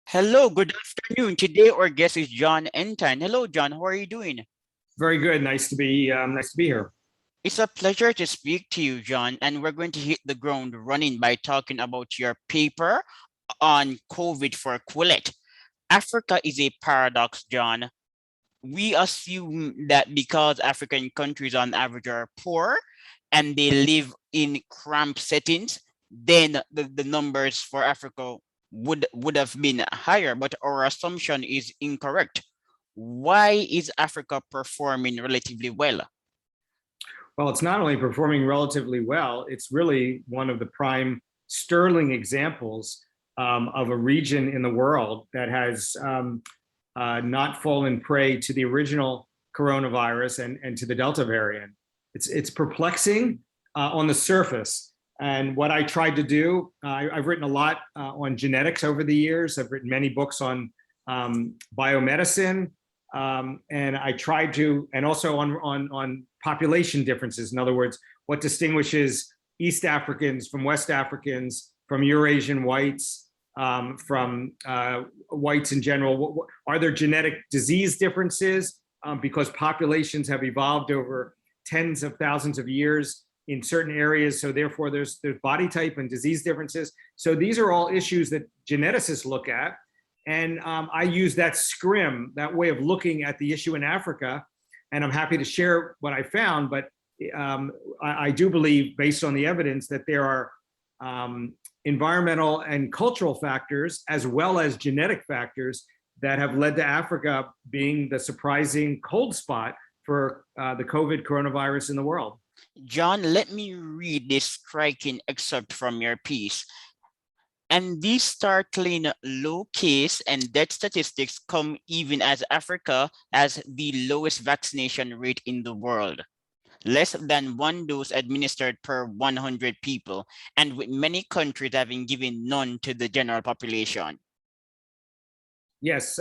Hello, good afternoon. Today our guest is Jon Entine. Hello, John. How are you doing? Very good. Nice to be here. It's a pleasure to speak to you, John. And we're going to hit the ground running by talking about your paper on COVID for Quillet. Africa is a paradox, John. We assume that because African countries on average are poor and they live in cramped settings, then the numbers for Africa would have been higher, but our assumption is incorrect. Why is Africa performing relatively well? Well, it's not only performing relatively well, it's really one of the prime sterling examples of a region in the world that has not fallen prey to the original coronavirus and to the Delta variant. It's perplexing on the surface. And what I tried to do, I've written a lot on genetics over the years. I've written many books on biomedicine, and I tried to, and also on population differences. In other words, what distinguishes East Africans from West Africans, from Eurasian whites, from whites in general. Are there genetic disease differences? Because populations have evolved over tens of thousands of years in certain areas, so therefore there's body type and disease differences. So these are all issues that geneticists look at. And I use that scrim, that way of looking at the issue in Africa, and I'm happy to share what I found, but I do believe, based on the evidence, that there are environmental and cultural factors, as well as genetic factors, that have led to Africa being the surprising cold spot for the COVID coronavirus in the world. John, let me read this striking excerpt from your piece. And these startling low case and death statistics come even as Africa has the lowest vaccination rate in the world, less than one dose administered per 100 people, and with many countries having given none to the general population. Yes,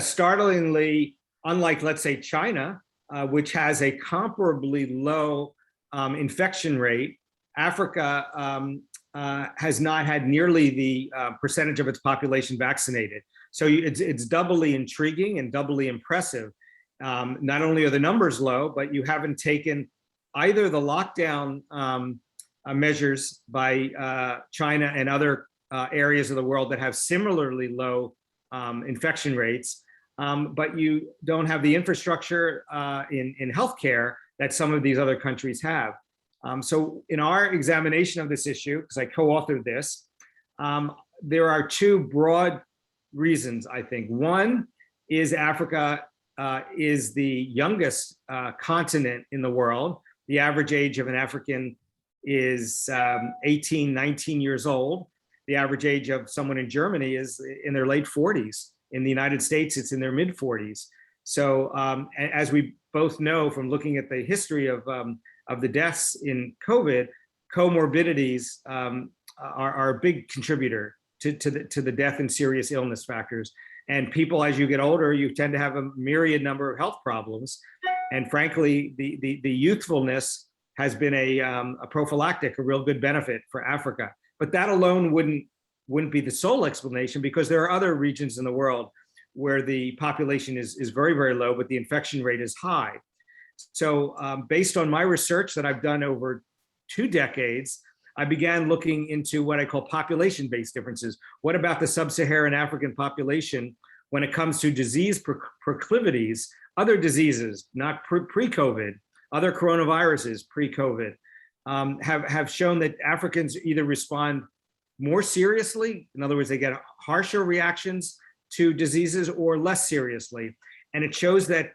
startlingly, unlike, let's say, China, which has a comparably low infection rate, Africa has not had nearly the percentage of its population vaccinated. So it's doubly intriguing and doubly impressive. Not only are the numbers low, but you haven't taken either the lockdown measures by China and other areas of the world that have similarly low infection rates, but you don't have the infrastructure in healthcare that some of these other countries have. So in our examination of this issue, because I co-authored this, there are two broad reasons, I think. One is Africa is the youngest continent in the world. The average age of an African is 18, 19 years old. The average age of someone in Germany is in their late 40s. In the United States, it's in their mid 40s. So as we both know from looking at the history of the deaths in COVID, comorbidities are a big contributor to the death and serious illness factors. And people, as you get older, you tend to have a myriad number of health problems. And frankly, the youthfulness has been a prophylactic, a real good benefit for Africa. But that alone wouldn't be the sole explanation, because there are other regions in the world where the population is very, very low, but the infection rate is high. So based on my research that I've done over 2 decades, I began looking into what I call population-based differences. What about the sub-Saharan African population when it comes to disease proclivities, other diseases, not pre-COVID, other coronaviruses pre-COVID, have shown that Africans either respond more seriously, in other words, they get harsher reactions to diseases, or less seriously. And it shows that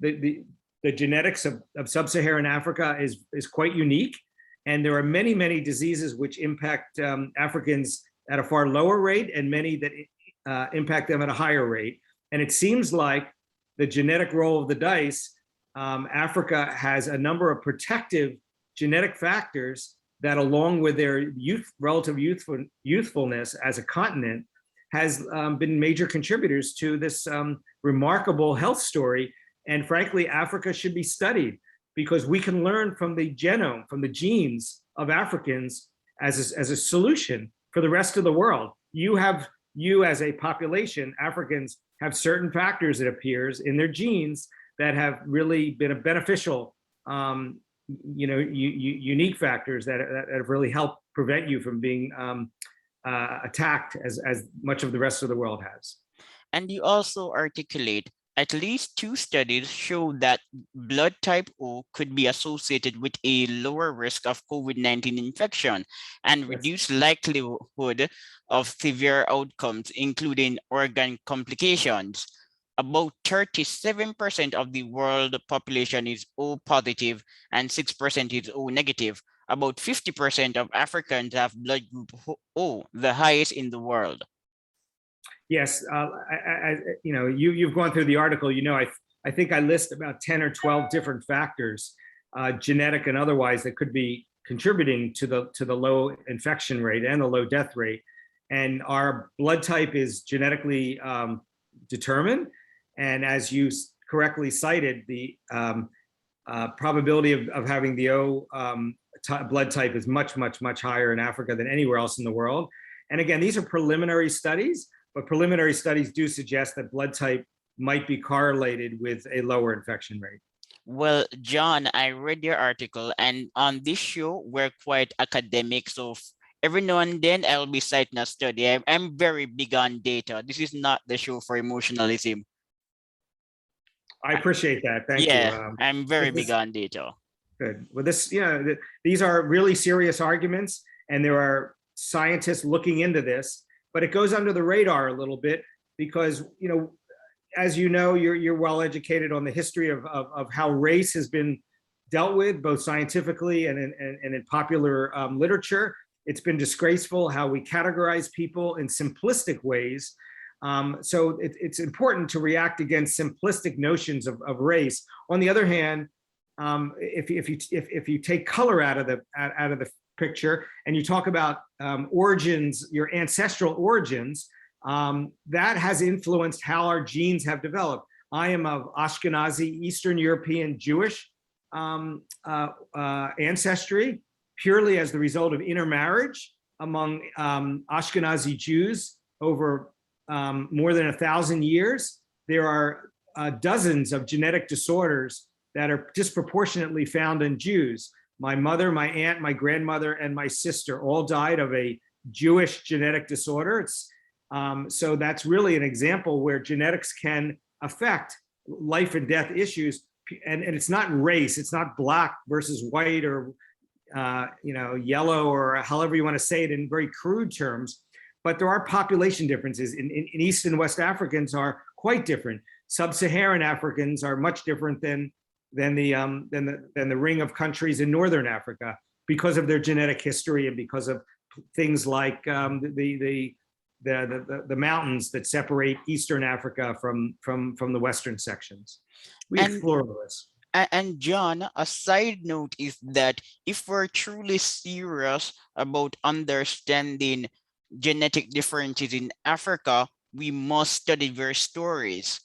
the genetics of sub-Saharan Africa is quite unique. And there are many, many diseases which impact Africans at a far lower rate, and many that impact them at a higher rate. And it seems like the genetic roll of the dice, Africa has a number of protective genetic factors that, along with their relative youthfulness as a continent, has been major contributors to this remarkable health story. And frankly, Africa should be studied, because we can learn from the genome, from the genes of Africans as a solution for the rest of the world. You have you as a population, Africans, have certain factors, it appears, in their genes that have really been a beneficial, unique factors that have really helped prevent you from being attacked as much of the rest of the world has. And you also articulate at least 2 studies show that blood type O could be associated with a lower risk of COVID-19 infection and reduced likelihood of severe outcomes, including organ complications. About 37% of the world population is O positive and 6% is O negative. About 50% of Africans have blood group O, the highest in the world. Yes, you've gone through the article. I think I list about 10 or 12 different factors, genetic and otherwise, that could be contributing to the low infection rate and the low death rate. And our blood type is genetically determined. And as you correctly cited, the probability of having the O blood type is much, much, much higher in Africa than anywhere else in the world. And again, these are preliminary studies, but preliminary studies do suggest that blood type might be correlated with a lower infection rate. Well, John, I read your article, and on this show, we're quite academic. So every now and then I'll be citing a study. I'm very big on data. This is not the show for emotionalism. I appreciate that. Thank you. Yeah, I'm very big on data. Good. Well, these are really serious arguments, and there are scientists looking into this, but it goes under the radar a little bit because, as you're well educated on the history of how race has been dealt with, both scientifically and in popular literature. It's been disgraceful how we categorize people in simplistic ways. So it's important to react against simplistic notions of race. On the other hand, if you take color out of the picture and you talk about origins, your ancestral origins, that has influenced how our genes have developed. I am of Ashkenazi, Eastern European, Jewish ancestry, purely as the result of intermarriage among Ashkenazi Jews over more than 1,000 years. There are dozens of genetic disorders that are disproportionately found in Jews. My mother, my aunt, my grandmother, and my sister all died of a Jewish genetic disorder. So that's really an example where genetics can affect life and death issues. And it's not race, it's not black versus white or yellow, or however you want to say it in very crude terms. But there are population differences. In East and West Africans are quite different. Sub-Saharan Africans are much different than the ring of countries in Northern Africa because of their genetic history and because of things like the mountains that separate Eastern Africa from the Western sections. We explore this. And John, a side note is that if we're truly serious about understanding genetic differences in Africa, we must study their stories.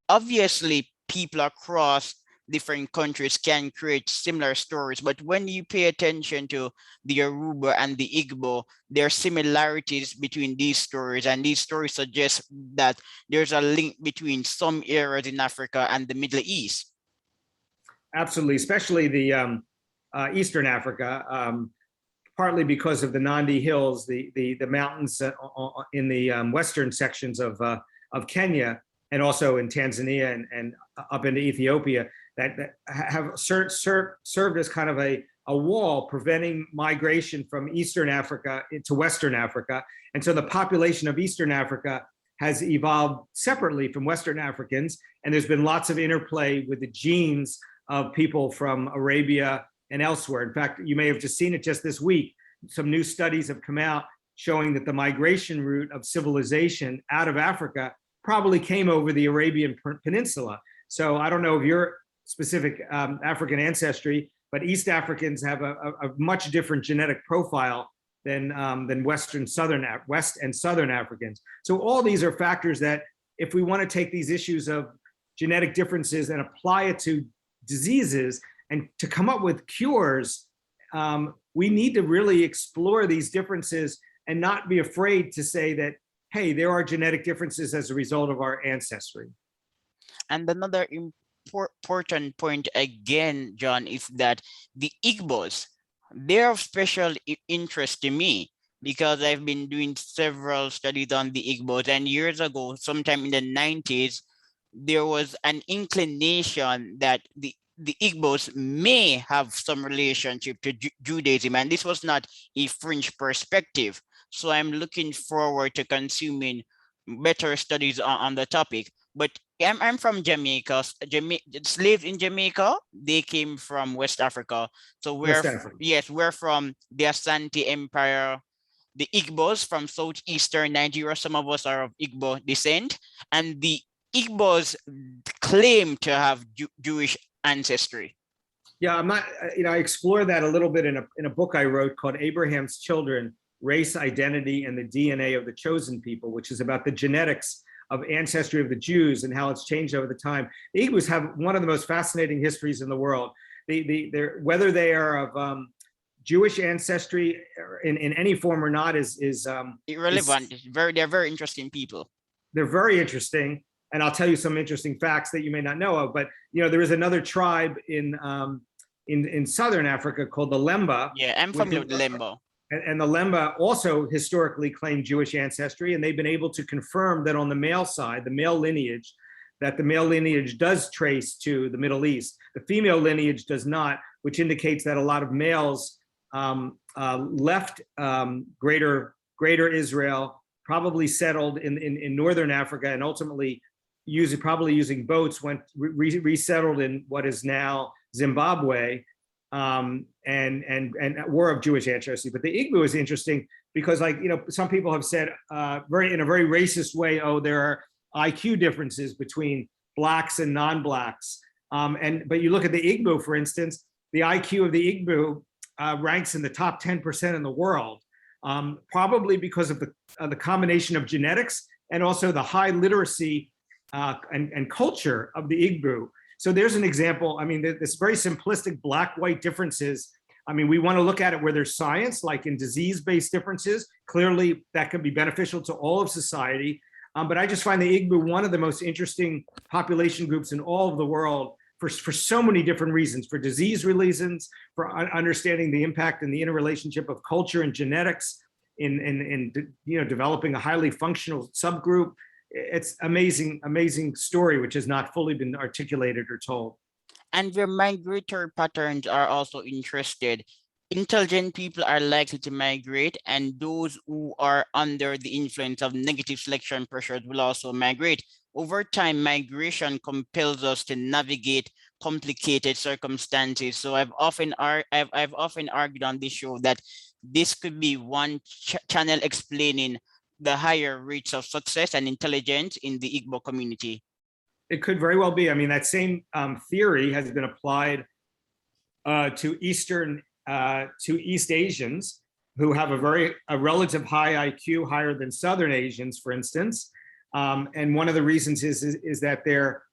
Obviously, people across different countries can create similar stories, but when you pay attention to the Yoruba and the Igbo, there are similarities between these stories, and these stories suggest that there's a link between some areas in Africa and the Middle East. Absolutely, especially the Eastern Africa, partly because of the Nandi Hills, the mountains in the western sections of Kenya, and also in Tanzania and up into Ethiopia, that have served as kind of a wall preventing migration from Eastern Africa into Western Africa. And so the population of Eastern Africa has evolved separately from Western Africans, and there's been lots of interplay with the genes of people from Arabia and elsewhere. In fact, you may have just seen it just this week. Some new studies have come out showing that the migration route of civilization out of Africa probably came over the Arabian Peninsula. So I don't know if your specific African ancestry, but East Africans have a much different genetic profile than West and Southern Africans. So all these are factors that, if we want to take these issues of genetic differences and apply it to diseases and to come up with cures, we need to really explore these differences and not be afraid to say that, hey, there are genetic differences as a result of our ancestry. And another important point again, John, is that the Igbos, they're of special interest to me because I've been doing several studies on the Igbos. And years ago, sometime in the 90s, there was an inclination that the Igbos may have some relationship to Judaism. And this was not a fringe perspective. So I'm looking forward to consuming better studies on the topic. But I'm from Jamaica. Slaves in Jamaica, they came from West Africa. So West Africa. yes, we're from the Asante Empire. The Igbos from southeastern Nigeria, some of us are of Igbo descent, and the Igbos claim to have Jewish ancestry. Yeah, I'm not, I explore that a little bit in a book I wrote called Abraham's Children, Race, Identity, and the DNA of the Chosen People, which is about the genetics of ancestry of the Jews and how it's changed over the time. The Igbos have one of the most fascinating histories in the world. Whether they are of Jewish ancestry in any form or not is irrelevant. They're very interesting people. They're very interesting, and I'll tell you some interesting facts that you may not know of. But there is another tribe in southern Africa called the Lemba. Yeah, I'm familiar with the Lemba. And the Lemba also historically claimed Jewish ancestry, and they've been able to confirm that on the male side, the male lineage, that the male lineage does trace to the Middle East. The female lineage does not, which indicates that a lot of males left greater Israel, probably settled in northern Africa, and ultimately probably using boats went resettled in what is now Zimbabwe. And were of Jewish ancestry. But the Igbo is interesting because, some people have said in a very racist way, oh, there are IQ differences between blacks and non-blacks. But you look at the Igbo, for instance, the IQ of the Igbo ranks in the top 10% in the world, probably because of the combination of genetics and also the high literacy and culture of the Igbo. So there's an example. This very simplistic black-white differences. We want to look at it where there's science, like in disease-based differences. Clearly, that could be beneficial to all of society. But I just find the Igbo one of the most interesting population groups in all of the world for so many different reasons, for disease reasons, for understanding the impact and the interrelationship of culture and genetics in developing a highly functional subgroup. It's amazing story, which has not fully been articulated or told. And their migratory patterns are also interested. Intelligent people are likely to migrate, and those who are under the influence of negative selection pressures will also migrate. Over time, migration compels us to navigate complicated circumstances. So I've often argued on this show that this could be one channel explaining the higher rates of success and intelligence in the Igbo community. It could very well be. That same theory has been applied to East Asians who have a relative high IQ, higher than Southern Asians, for instance. And one of the reasons is that their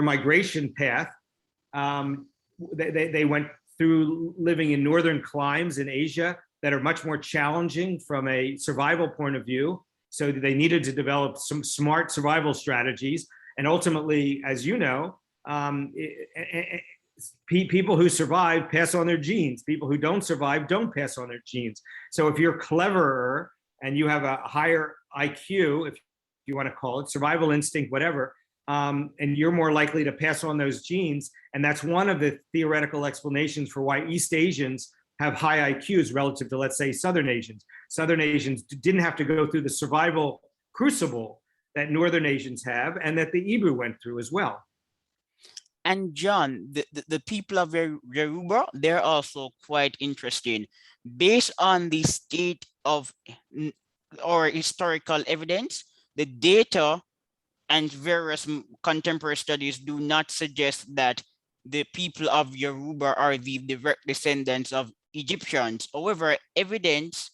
migration path, they went through living in northern climes in Asia that are much more challenging from a survival point of view. So they needed to develop some smart survival strategies. And ultimately, as you know, people who survive pass on their genes. People who don't survive don't pass on their genes. So if you're cleverer and you have a higher IQ, if you want to call it, survival instinct, whatever, and you're more likely to pass on those genes. And that's one of the theoretical explanations for why East Asians have high IQs relative to, let's say, Southern Asians. Southern Asians didn't have to go through the survival crucible that Northern Asians have and that the Igbo went through as well. And John, the people of Yoruba, they're also quite interesting. Based on the state of or historical evidence, the data and various contemporary studies do not suggest that the people of Yoruba are the direct descendants of Egyptians. However, evidence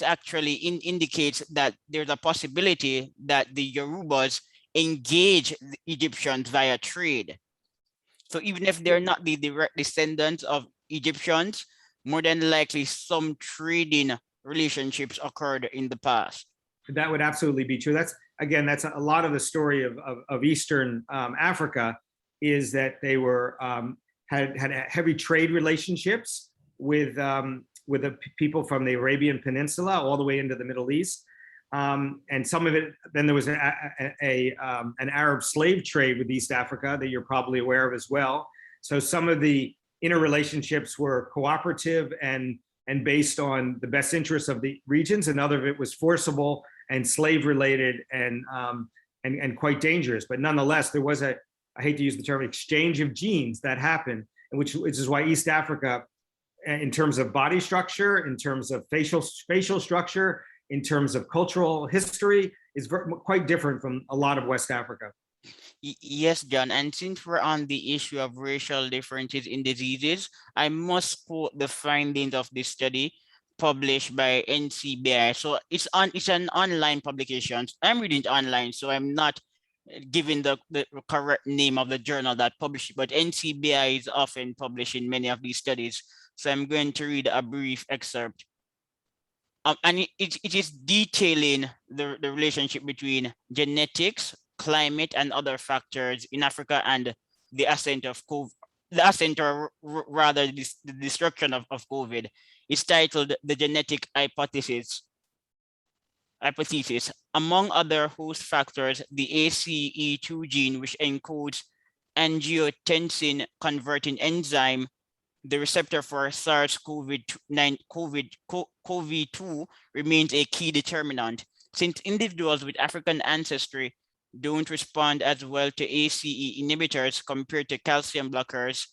actually indicates that there's a possibility that the Yorubas engage the Egyptians via trade. So even if they're not the direct descendants of Egyptians, more than likely some trading relationships occurred in the past. That would absolutely be true. That's a lot of the story of Eastern Africa, is that they were had heavy trade relationships with the people from the Arabian Peninsula all the way into the Middle East, and some of it. Then there was an Arab slave trade with East Africa that you're probably aware of as well. So some of the interrelationships were cooperative and based on the best interests of the regions, and other of it was forcible and slave related and quite dangerous. But nonetheless, there was I hate to use the term, exchange of genes that happened, which is why East Africa, in terms of body structure, in terms of facial structure, in terms of cultural history, is quite different from a lot of West Africa. Yes, John. And since we're on the issue of racial differences in diseases, I must quote the findings of this study published by NCBI. So it's an online publication. I'm reading it online, so I'm not giving the correct name of the journal that published it, but NCBI is often publishing many of these studies. So I'm going to read a brief excerpt. And it is detailing the relationship between genetics, climate, and other factors in Africa and the ascent of COVID, or rather the destruction of COVID. It's titled "The Genetic Hypothesis." Among other host factors, the ACE2 gene, which encodes angiotensin converting enzyme, the receptor for SARS-CoV-2 remains a key determinant. Since individuals with African ancestry don't respond as well to ACE inhibitors compared to calcium blockers,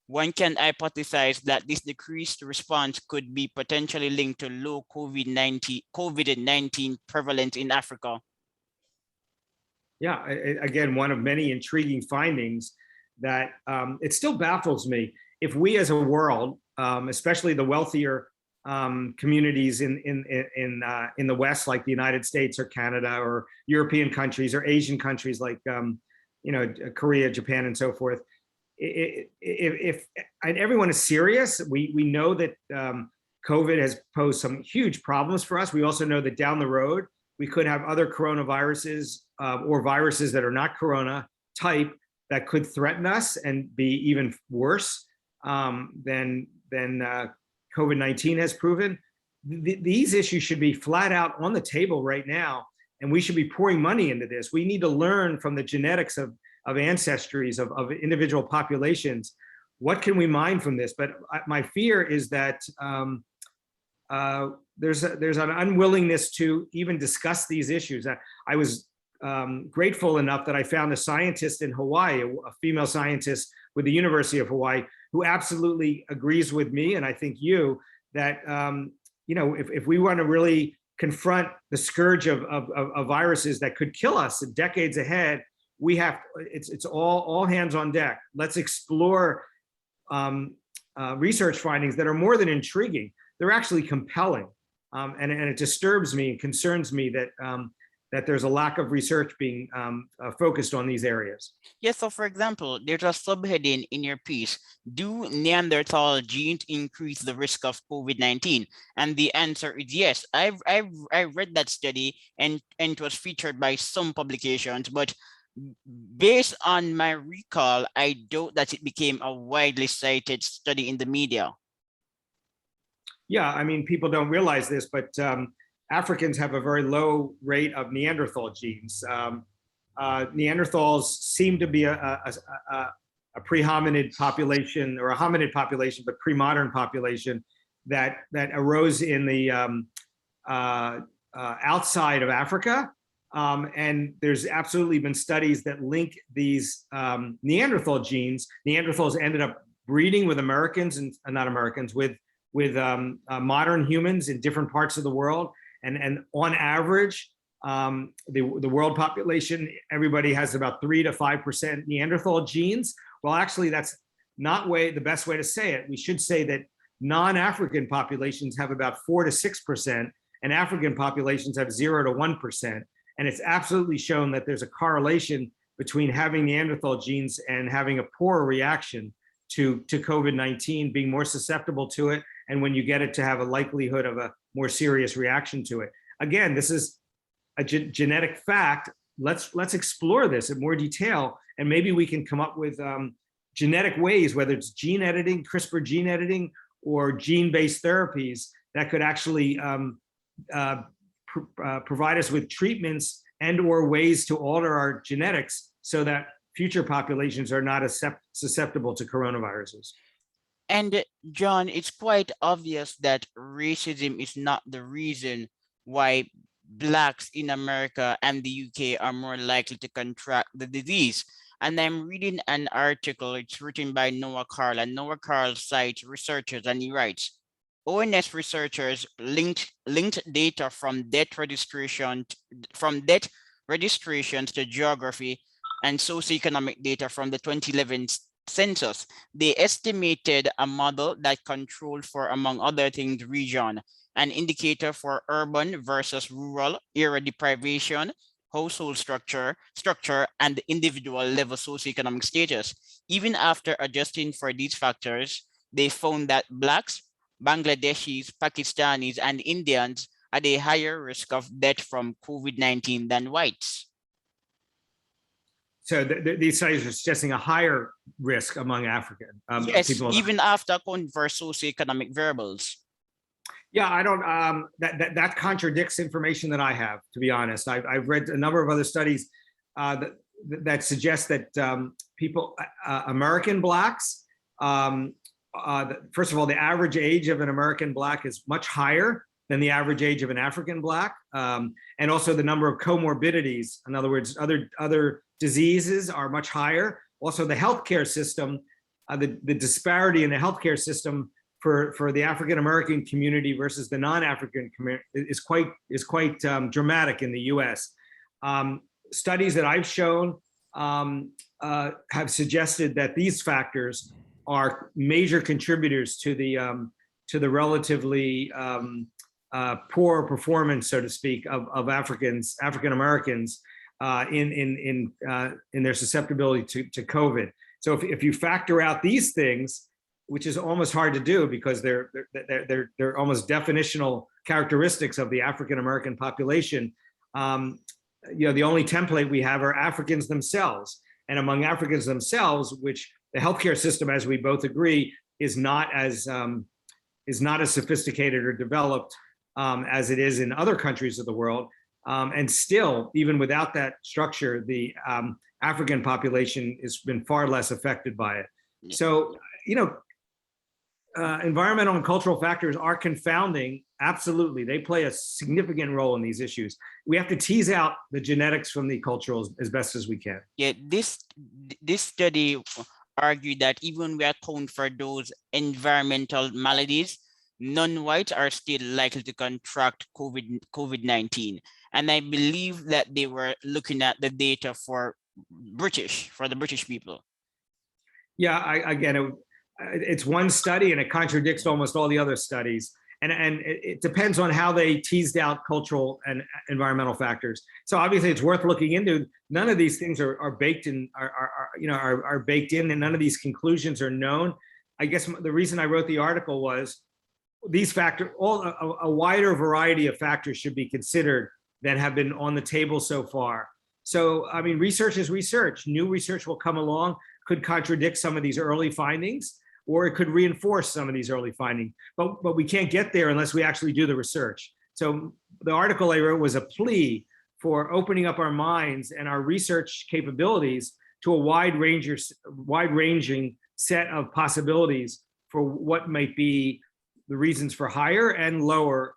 one can hypothesize that this decreased response could be potentially linked to low COVID-19 prevalence in Africa. Yeah, again, one of many intriguing findings that it still baffles me. If we as a world, especially the wealthier communities in the West, like the United States or Canada or European countries or Asian countries like Korea, Japan, and so forth, if everyone is serious, we know that COVID has posed some huge problems for us. We also know that down the road we could have other coronaviruses or viruses that are not corona type that could threaten us and be even worse than COVID-19 has proven. These issues should be flat out on the table right now, and we should be pouring money into this. We need to learn from the genetics of ancestries of individual populations. What can we mine from this? But my fear is that there's an unwillingness to even discuss these issues. I was grateful enough that I found a scientist in Hawaii, a female scientist with the University of Hawaii, who absolutely agrees with me, and I think you, that if we want to really confront the scourge of viruses that could kill us in decades ahead, we have it's all hands on deck. Let's explore research findings that are more than intriguing. They're actually compelling, and it disturbs me and concerns me that there's a lack of research being focused on these areas. Yes, so for example, there's a subheading in your piece: do Neanderthal genes increase the risk of COVID-19? And the answer is yes. I read that study and it was featured by some publications, but based on my recall, I doubt that it became a widely cited study in the media. Yeah, I mean, people don't realize this, but Africans have a very low rate of Neanderthal genes. Neanderthals seem to be a pre-hominid population, or a hominid population, but pre-modern population that arose in the outside of Africa. And there's absolutely been studies that link these Neanderthal genes. Neanderthals ended up breeding with Americans and not Americans, with modern humans in different parts of the world. And on average, the world population, everybody has about 3 to 5% Neanderthal genes. Well, actually, that's not the best way to say it. We should say that non-African populations have about 4 to 6%, and African populations have 0 to 1%. And it's absolutely shown that there's a correlation between having Neanderthal genes and having a poorer reaction to COVID-19, being more susceptible to it, and when you get it, to have a likelihood of a more serious reaction to it. Again, this is a genetic fact. Let's explore this in more detail, and maybe we can come up with genetic ways, whether it's gene editing, CRISPR gene editing, or gene-based therapies that could actually provide us with treatments and or ways to alter our genetics so that future populations are not as susceptible to coronaviruses. And John, it's quite obvious that racism is not the reason why Blacks in America and the UK are more likely to contract the disease. And I'm reading an article, it's written by Noah Carl, and Noah Carl cites researchers, and he writes, ONS researchers linked data from death registrations to geography and socioeconomic data from the 2011 census. They estimated a model that controlled for, among other things, region, an indicator for urban versus rural area deprivation, household structure, and individual level socioeconomic status. Even after adjusting for these factors, they found that Blacks, Bangladeshis, Pakistanis, and Indians had a higher risk of death from COVID-19 than whites. So these studies are suggesting a higher risk among African yes, people. Even after accounting for socioeconomic variables. Yeah, I don't. That contradicts information that I have. To be honest, I've read a number of other studies that suggest that people, American Blacks, first of all, the average age of an American Black is much higher than the average age of an African Black, and also the number of comorbidities. In other words, other diseases are much higher. Also, the healthcare system, the disparity in the healthcare system for the African American community versus the non-African community is quite dramatic in the U.S. Studies that I've shown have suggested that these factors are major contributors to the relatively poor performance, so to speak, of African Americans in their susceptibility to COVID. So if you factor out these things, which is almost hard to do because they're almost definitional characteristics of the African American population, the only template we have are Africans themselves, and among Africans themselves, which the healthcare system, as we both agree, is not as sophisticated or developed as it is in other countries of the world. And still, even without that structure, the African population has been far less affected by it. So, environmental and cultural factors are confounding. Absolutely. They play a significant role in these issues. We have to tease out the genetics from the cultural as best as we can. Yeah, this study argued that even we account for those environmental maladies, non-whites are still likely to contract COVID-19. And I believe that they were looking at the data for the British people. Yeah, again, it's one study and it contradicts almost all the other studies. And it depends on how they teased out cultural and environmental factors. So obviously it's worth looking into. None of these things are baked in, are baked in, and none of these conclusions are known. I guess the reason I wrote the article was these factors, a wider variety of factors should be considered than have been on the table so far. So, I mean, research is research. New research will come along, could contradict some of these early findings, or it could reinforce some of these early findings. But we can't get there unless we actually do the research. So the article I wrote was a plea for opening up our minds and our research capabilities to a wide-ranging set of possibilities for what might be the reasons for higher and lower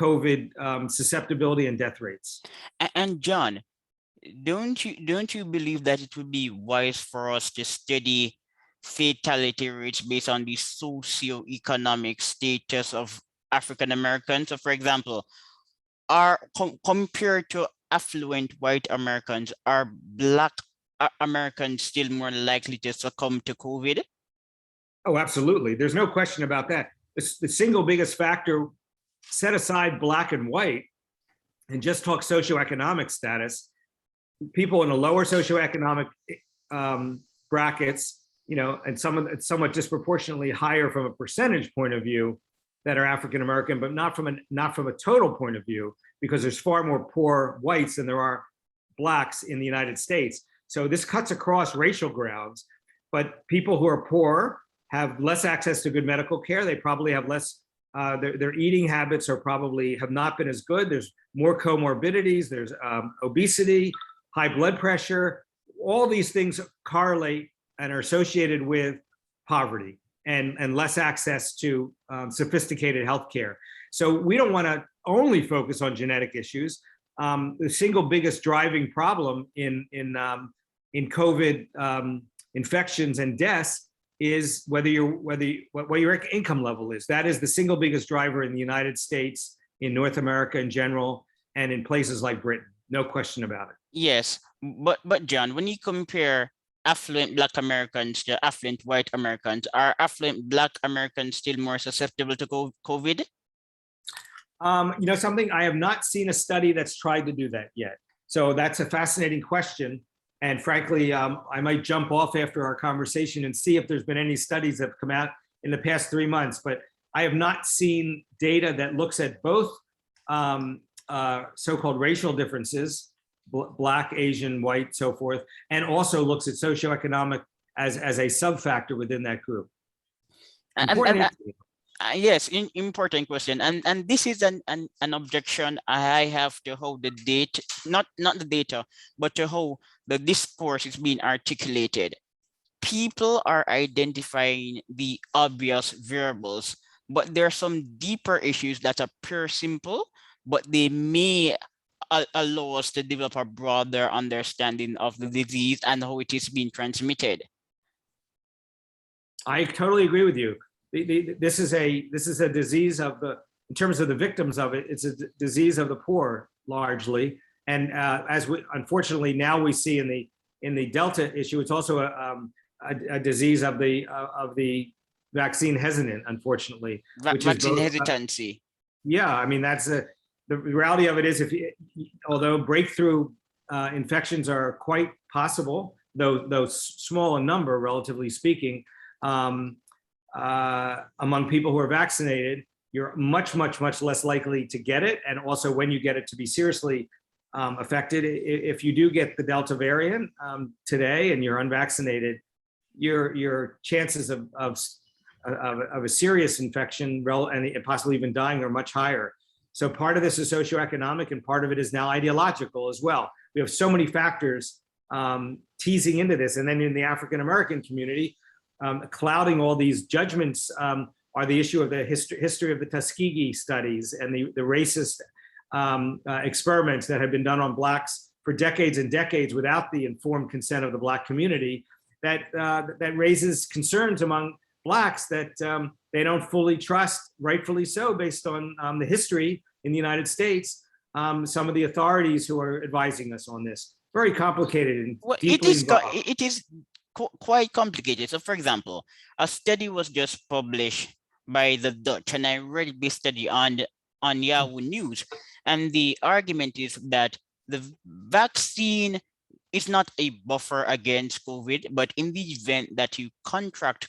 COVID susceptibility and death rates. And John, don't you believe that it would be wise for us to study fatality rates based on the socioeconomic status of African Americans? So, for example, compared to affluent white Americans, are Black Americans still more likely to succumb to COVID? Oh, absolutely. There's no question about that. The single biggest factor, set aside Black and white, and just talk socioeconomic status, people in the lower socioeconomic brackets, and somewhat disproportionately higher from a percentage point of view, that are African American, but not from a total point of view, because there's far more poor whites than there are blacks in the United States. So this cuts across racial grounds, but people who are poor have less access to good medical care. They probably have less, their eating habits are probably have not been as good. There's more comorbidities, there's obesity, high blood pressure. All these things correlate and are associated with poverty and less access to sophisticated healthcare. So we don't want to only focus on genetic issues. The single biggest driving problem in COVID infections and deaths is what your income level is. That is the single biggest driver in the United States, in North America in general, and in places like Britain. No question about it. Yes, but John, when you compare affluent Black Americans to affluent white Americans, are affluent Black Americans still more susceptible to COVID? Something, I have not seen a study that's tried to do that yet. So that's a fascinating question. And frankly, I might jump off after our conversation and see if there's been any studies that have come out in the past 3 months. But I have not seen data that looks at both so-called racial differences, Black, Asian, white, so forth, and also looks at socioeconomic as a sub-factor within that group. Yes, important question, and this is an objection I have to how the data, not the data, but to how the discourse is being articulated. People are identifying the obvious variables, but there are some deeper issues that appear simple, but they may allow us to develop a broader understanding of the disease and how it is being transmitted. I totally agree with you. This is a disease of in terms of the victims of it, it's a disease of the poor largely. And as we unfortunately now we see in the Delta issue, it's also a disease of the vaccine hesitant, unfortunately. Vaccine hesitancy. Yeah, I mean that's the reality of it is although breakthrough infections are quite possible, though small in number relatively speaking. Among people who are vaccinated, you're much less likely to get it. And also when you get it, to be seriously affected. If you do get the Delta variant today and you're unvaccinated, your chances of a serious infection and possibly even dying are much higher. So part of this is socioeconomic and part of it is now ideological as well. We have so many factors teasing into this. And then in the African-American community, clouding all these judgments are the issue of the history of the Tuskegee studies and the racist experiments that have been done on Blacks for decades and decades without the informed consent of the Black community that raises concerns among Blacks that they don't fully trust, rightfully so, based on the history in the United States, some of the authorities who are advising us on this. Very complicated and deeply involved. It is quite complicated. So for example, a study was just published by the Dutch, and I read this study on Yahoo News, and the argument is that the vaccine is not a buffer against COVID, but in the event that you contract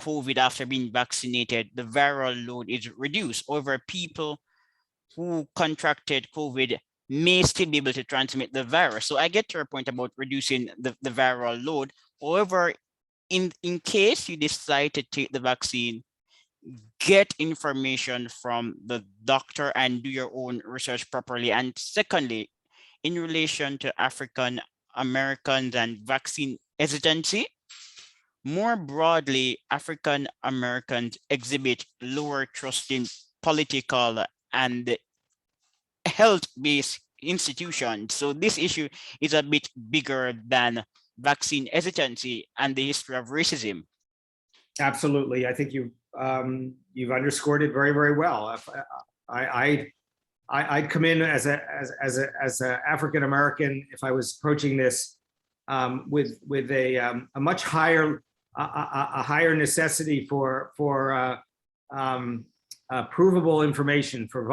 COVID after being vaccinated, the viral load is reduced. However, people who contracted COVID may still be able to transmit the virus. So I get to your point about reducing the viral load. However, in case you decide to take the vaccine, get information from the doctor and do your own research properly. And secondly, in relation to African Americans and vaccine hesitancy, more broadly, African Americans exhibit lower trust in political and health-based institutions. So this issue is a bit bigger than vaccine hesitancy and the history of racism. Absolutely, I think you've underscored it very, very well. I'd come in as a African American if I was approaching this with a much higher necessity for provable information, for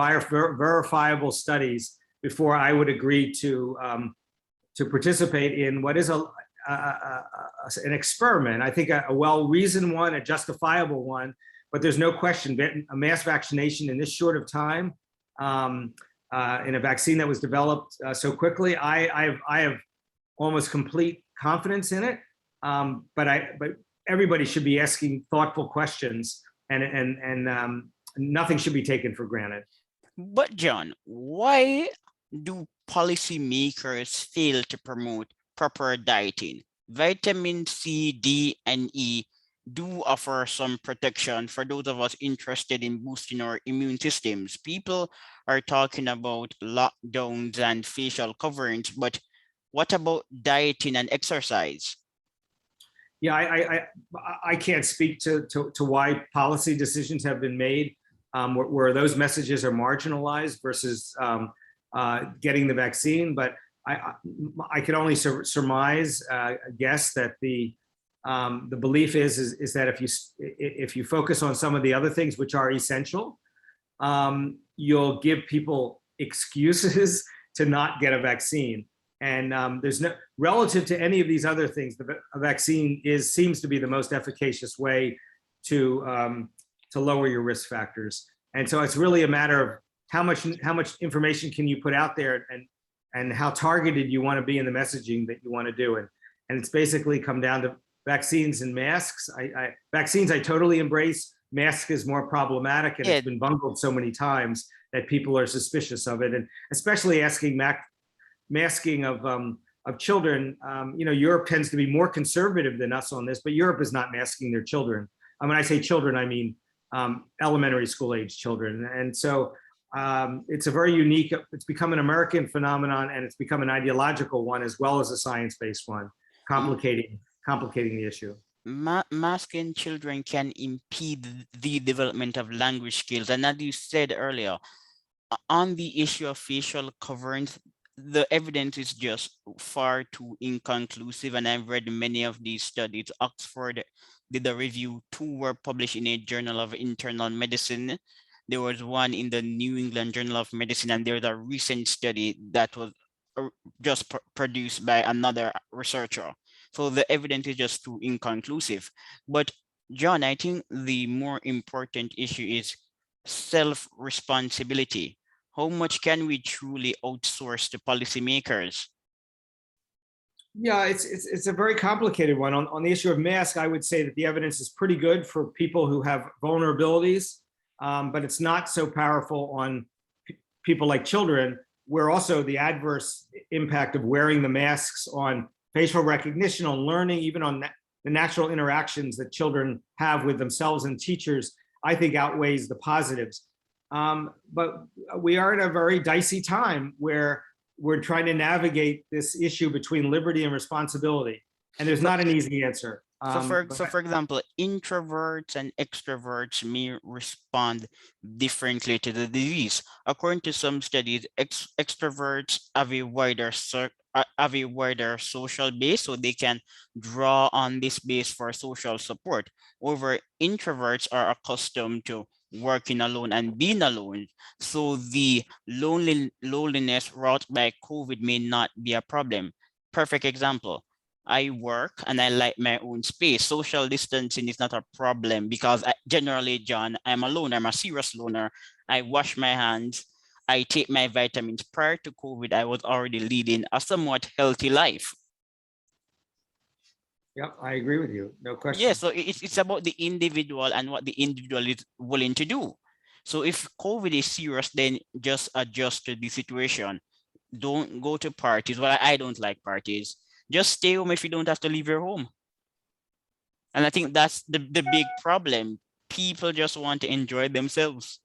verifiable studies before I would agree to participate in what is an experiment. I think a well-reasoned one, a justifiable one, but there's no question that a mass vaccination in this short of time, in a vaccine that was developed so quickly, I have almost complete confidence in it. But everybody should be asking thoughtful questions, and nothing should be taken for granted. But John, why do policymakers fail to promote proper dieting? Vitamin C, D, and E do offer some protection for those of us interested in boosting our immune systems. People are talking about lockdowns and facial coverings, but what about dieting and exercise? Yeah, I can't speak to why policy decisions have been made where those messages are marginalized versus getting the vaccine. But I could only surmise, guess that the belief is that if you focus on some of the other things which are essential, you'll give people excuses to not get a vaccine. And there's no, relative to any of these other things, a vaccine seems to be the most efficacious way to lower your risk factors. And so it's really a matter of how much information can you put out there, and how targeted you want to be in the messaging that you want to do. And it's basically come down to vaccines and masks. Vaccines I totally embrace. Mask is more problematic, and it's been bungled so many times that people are suspicious of it, and especially asking masking of children. Europe tends to be more conservative than us on this, but Europe is not masking their children. When I say children, I mean elementary school age children. And so it's a very unique, it's become an American phenomenon, and it's become an ideological one as well as a science-based one, complicating the issue. Masking children can impede the development of language skills. And as you said earlier, on the issue of facial coverings, the evidence is just far too inconclusive, and I've read many of these studies. Oxford did a review, 2 were published in a Journal of Internal Medicine. There was one in the New England Journal of Medicine, and there's a recent study that was just produced by another researcher. So the evidence is just too inconclusive. But John, I think the more important issue is self-responsibility. How much can we truly outsource to policymakers? Yeah, it's a very complicated one. On the issue of masks, I would say that the evidence is pretty good for people who have vulnerabilities, but it's not so powerful on people like children, where also the adverse impact of wearing the masks on facial recognition, on learning, even on the natural interactions that children have with themselves and teachers, I think outweighs the positives. But we are in a very dicey time where we're trying to navigate this issue between liberty and responsibility, and there's not an easy answer. So for example, introverts and extroverts may respond differently to the disease. According to some studies, extroverts have a wider social base, so they can draw on this base for social support. Over introverts are accustomed to working alone and being alone, so the loneliness wrought by COVID may not be a problem. Perfect example. I work and I like my own space. Social distancing is not a problem because generally, John, I'm a loner. I'm a serious loner. I wash my hands. I take my vitamins. Prior to COVID, I was already leading a somewhat healthy life. Yep, I agree with you. No question. Yeah, so it's about the individual and what the individual is willing to do. So if COVID is serious, then just adjust to the situation. Don't go to parties. Well, I don't like parties. Just stay home if you don't have to leave your home. And I think that's the big problem. People just want to enjoy themselves.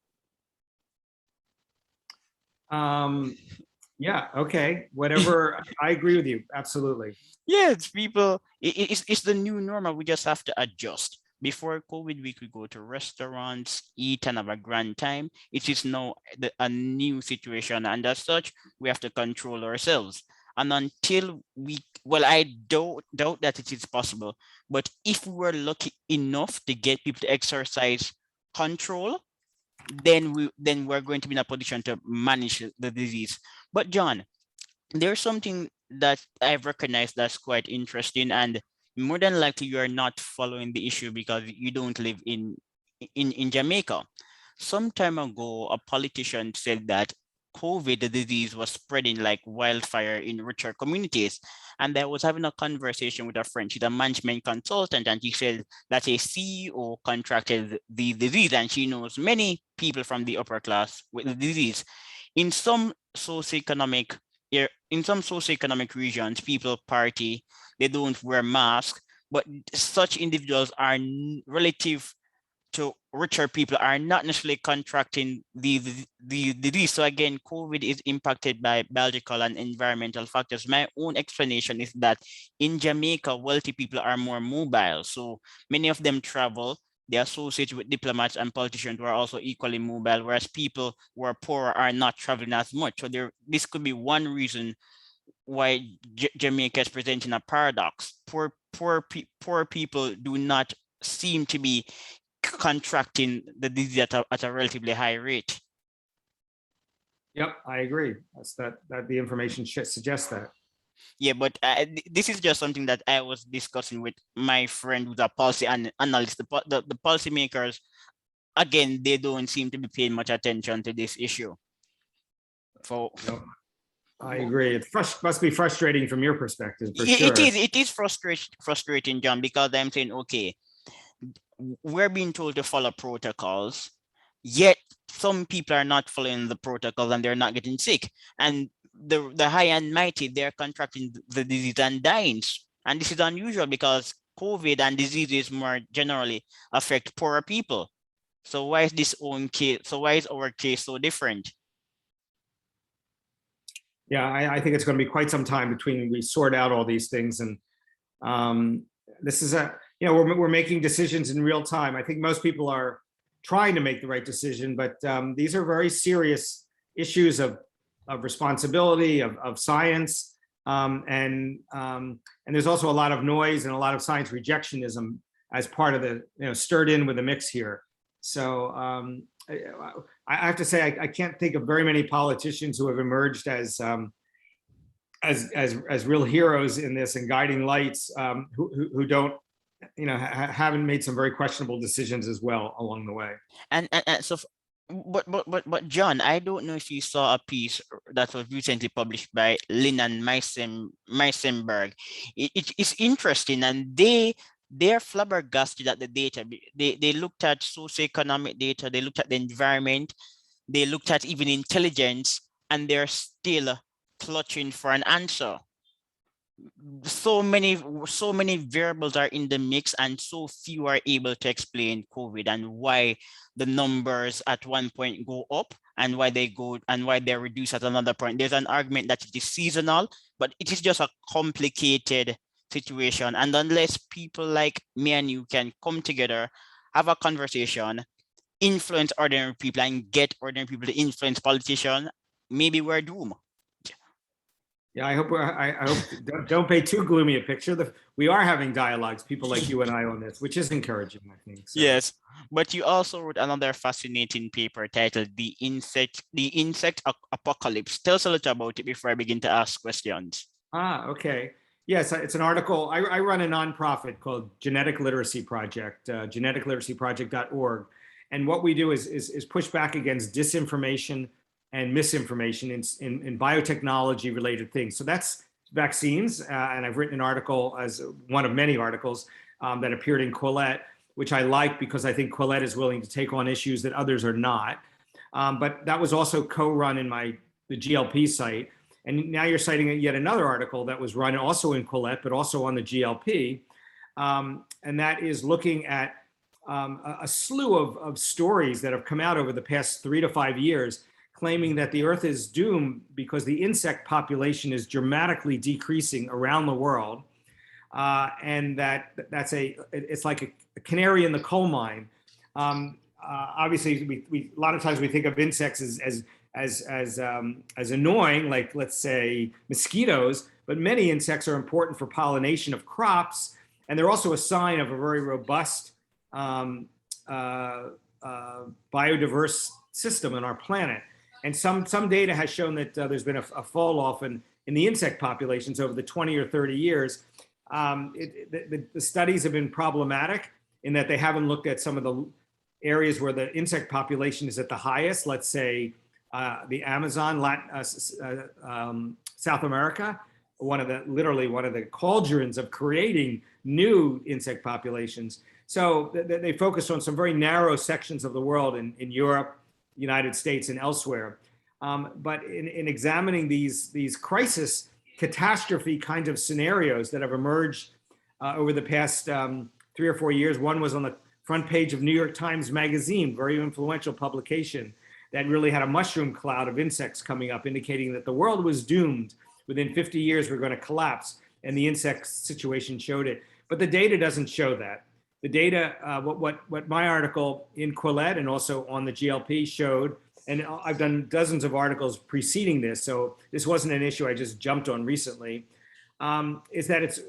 Yeah, okay, whatever. I agree with you, absolutely. Yeah, it's people, it's the new normal. We just have to adjust. Before COVID, we could go to restaurants, eat, and have a grand time. It is now a new situation, and as such, we have to control ourselves. And until I doubt that it is possible, but if we were lucky enough to get people to exercise control, then we're going to be in a position to manage the disease. But John, there's something that I've recognized that's quite interesting, and more than likely you are not following the issue because you don't live in in Jamaica. Some time ago, a politician said that COVID, the disease, was spreading like wildfire in richer communities. And I was having a conversation with a friend. She's a management consultant, and she said that a CEO contracted the disease, and she knows many people from the upper class with the disease. In some socioeconomic in some socioeconomic regions, people party, they don't wear masks, but such individuals are relative to richer people are not necessarily contracting the disease. So again, COVID is impacted by biological and environmental factors. My own explanation is that in Jamaica, wealthy people are more mobile. So many of them travel. They associate with diplomats and politicians who are also equally mobile, whereas people who are poorer are not traveling as much. So this could be one reason why Jamaica is presenting a paradox. Poor people do not seem to be contracting the disease at a relatively high rate. Yep, I agree. That the information suggests that. Yeah, but this is just something that I was discussing with my friend who's a policy analyst. The policymakers, again, they don't seem to be paying much attention to this issue. So yep. I agree. It must be frustrating from your perspective, for sure. It is frustrating, John, because I'm saying, okay, we're being told to follow protocols, yet some people are not following the protocols and they're not getting sick. And the high and mighty, they're contracting the disease and dying. And this is unusual because COVID and diseases more generally affect poorer people. So why is this own case? So why is our case so different? Yeah, I think it's going to be quite some time between we sort out all these things. And this is we're making decisions in real time. I think most people are trying to make the right decision, but these are very serious issues of responsibility, of science. And there's also a lot of noise and a lot of science rejectionism as part of the, stirred in with the mix here. So I have to say, I can't think of very many politicians who have emerged as real heroes in this and guiding lights, who don't, haven't made some very questionable decisions as well along the way. And so, but John, I don't know if you saw a piece that was recently published by Lynn and Meisenberg. It's interesting, and they're flabbergasted at the data. They looked at socioeconomic data, they looked at the environment, they looked at even intelligence, and they're still clutching for an answer. So many variables are in the mix, and so few are able to explain COVID and why the numbers at one point go up and why they're reduced at another point. There's an argument that it is seasonal, but it is just a complicated situation. And unless people like me and you can come together, have a conversation, influence ordinary people, and get ordinary people to influence politicians, maybe we're doomed. Yeah, I hope don't pay too gloomy a picture. We are having dialogues, people like you and I on this, which is encouraging, I think. So. Yes, but you also wrote another fascinating paper titled "The Insect Apocalypse." Tell us a little about it before I begin to ask questions. Okay. Yes, it's an article. I run a nonprofit called Genetic Literacy Project, geneticliteracyproject.org. And what we do is push back against disinformation and misinformation in biotechnology related things. So that's vaccines. And I've written an article as one of many articles that appeared in Quillette, which I like because I think Quillette is willing to take on issues that others are not. But that was also co-run in the GLP site. And now you're citing yet another article that was run also in Quillette, but also on the GLP. And that is looking at a slew of stories that have come out over the past 3 to 5 years, claiming that the Earth is doomed because the insect population is dramatically decreasing around the world. And it's like a canary in the coal mine. Obviously, we a lot of times we think of insects as annoying, like let's say mosquitoes, but many insects are important for pollination of crops, and they're also a sign of a very robust biodiverse system on our planet. And some data has shown that there's been a fall off in the insect populations over the 20 or 30 years. The studies have been problematic in that they haven't looked at some of areas where the insect population is at the highest, let's say the Amazon, South America, literally one of the cauldrons of creating new insect populations. So they focused on some very narrow sections of the world in Europe, United States, and elsewhere. But in examining these crisis catastrophe kinds of scenarios that have emerged over the past 3 or 4 years, one was on the front page of New York Times Magazine, very influential publication that really had a mushroom cloud of insects coming up, indicating that the world was doomed. Within 50 years, we're going to collapse, and the insect situation showed it. But the data doesn't show that. The data, what my article in Quillette and also on the GLP showed, and I've done dozens of articles preceding this, so this wasn't an issue I just jumped on recently, is that it's